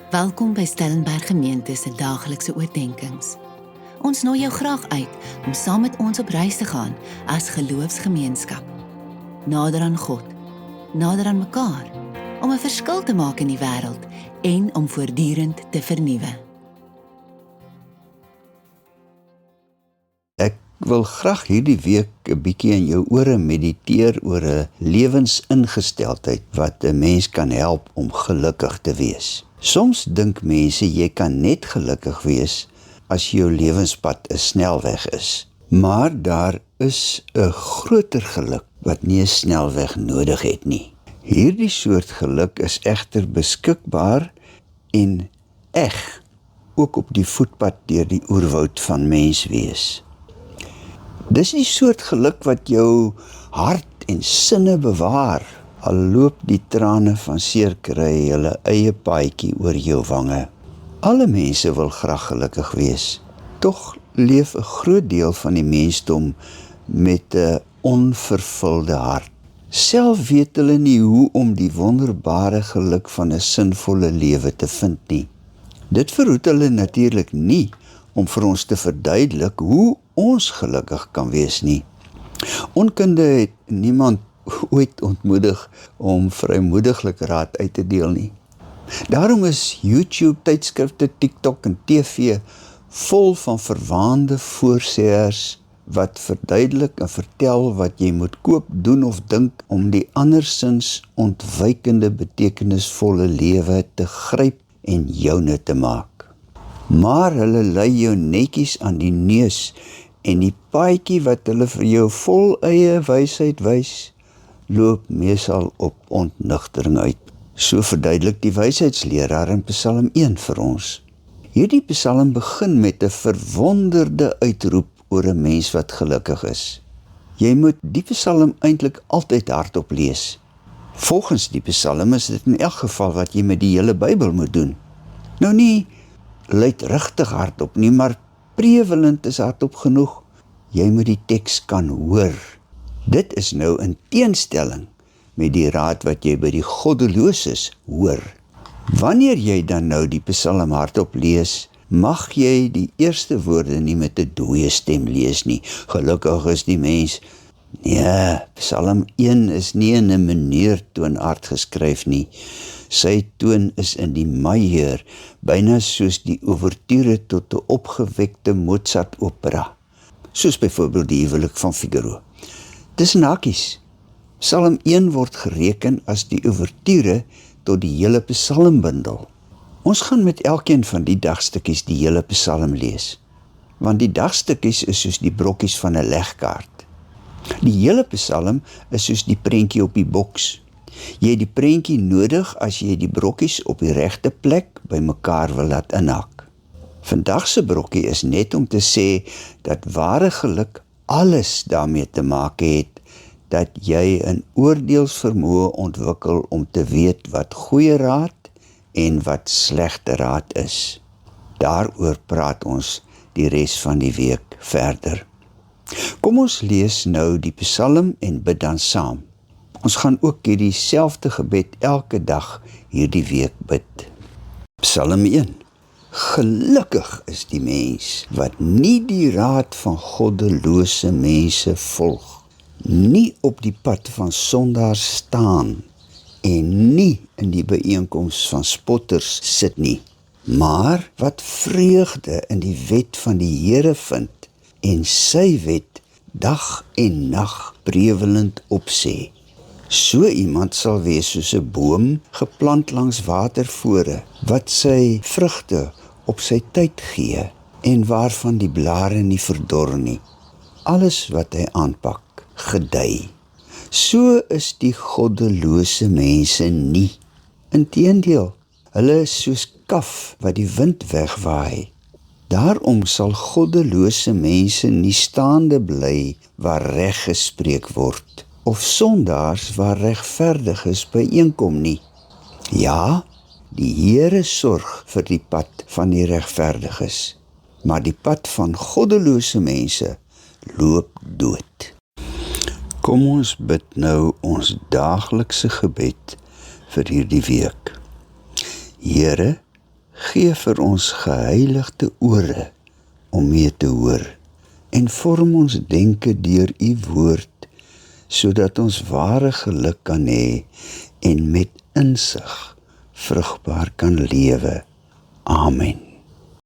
Welkom by Stellenberg Gemeente se daaglikse oordeenkings. Ons nooi jou graag uit om saam met ons op reis te gaan as geloofsgemeenskap. Nader aan God, nader aan mekaar, om 'n verskil te maak in die wêreld en om voortdurend te vernuwe. Ek wil graag hierdie week 'n bietjie in jou ore mediteer oor 'n lewensingesteldheid wat 'n mens kan help om gelukkig te wees. Soms dink mense jy kan net gelukkig wees as jou lewenspad 'n snelweg is. Maar daar is 'n groter geluk wat nie 'n snelweg nodig het nie. Hierdie soort geluk is egter beskikbaar en eg, ook op die voetpad deur die oerwoud van menswees. Dis die soort geluk wat jou hart en sinne bewaar, al loop die trane van seerkry hulle eie paadjie oor jou wange. Alle mense wil graag gelukkig wees, tog leef 'n groot deel van die mensdom met 'n onvervulde hart. Self weet hulle nie hoe om die wonderbare geluk van 'n sinvolle lewe te vind nie. Dit verhoed hulle natuurlik nie om vir ons te verduidelik hoe ons gelukkig kan wees nie. Onkunde het niemand ooit ontmoedig om vrymoediglik raad uit te deel nie. Daarom is YouTube, tydskrifte, TikTok en TV vol van verwaande voorsêers wat verduidelik en vertel wat jy moet koop, doen of dink om die andersins ontwykende betekenisvolle lewe te gryp en joune te maak. Maar hulle lei jou netjies aan die neus en die paadjie wat hulle vir jou vol eie wysheid wys, loop meesal op ontnugtering uit. So verduidelik die wysheidsleraar in Psalm 1 vir ons. Hierdie psalm begin met 'n verwonderde uitroep oor 'n mens wat gelukkig is. Jy moet die psalm eintlik altyd hardop lees. Volgens die psalm is dit in elk geval wat jy met die hele Bybel moet doen. Nou nie luidrigtig hardop nie, maar prevelend is hardop genoeg. Jy moet die teks kan hoor. Dit is nou in teenstelling met die raad wat jy by die goddeloses hoor. Wanneer jy dan nou die psalm hardop lees, mag jy die eerste woorde nie met 'n dooie stem lees nie. Gelukkig is die mens. Nee, Psalm 1 is nie in 'n meneertoonaard geskryf nie. Sy toon is in die majeur, byna soos die ouverture tot 'n opgewekte Mozart-opera. Soos byvoorbeeld die huwelik van Figaro. Tussen hakies, Psalm 1 word gereken as die ouverture tot die hele psalmbundel. Ons gaan met elkeen van die dagstukkies die hele psalm lees, want die dagstukkies is soos die brokkies van 'n legkaart. Die hele psalm is soos die prentjie op die boks. Jy het die prentjie nodig as jy die brokkies op die regte plek by mekaar wil laat inhak. Vandag se brokkie is net om te sê dat ware geluk alles daarmee te maak het dat jy 'n oordeelsvermoë ontwikkel om te weet wat goeie raad en wat slegte raad is. Daaroor praat ons die res van die week verder. Kom ons lees nou die psalm en bid dan saam. Ons gaan ook hierdie selfde gebed elke dag hierdie week bid. Psalm 1. Gelukkig is die mens wat nie die raad van goddelose mense volg, nie op die pad van sondaars staan en nie in die byeenkoms van spotters sit nie, maar wat vreugde in die wet van die Here vind en sy wet dag en nag prevelend opsê. So iemand sal wees soos 'n boom geplant langs watervore, wat sy vrugte op sy tyd gee en waarvan die blare nie verdor nie. Alles wat hy aanpak, gedei. So is die goddelose mense nie. Inteendeel, hulle is soos kaf wat die wind wegwaai. Daarom sal goddelose mense nie staande bly waar reg gespreek word, of sondaars waar regverdiges byeenkom nie. Ja, die Here sorg vir die pad van die regverdiges, maar die pad van goddelose mense loop dood. Kom ons bid nou ons daaglikse gebed vir hierdie week. Here, Gee vir ons geheiligde ore om mee te hoor en vorm ons denke deur u woord, sodat ons ware geluk kan hê en met insig vrugbaar kan lewe. Amen.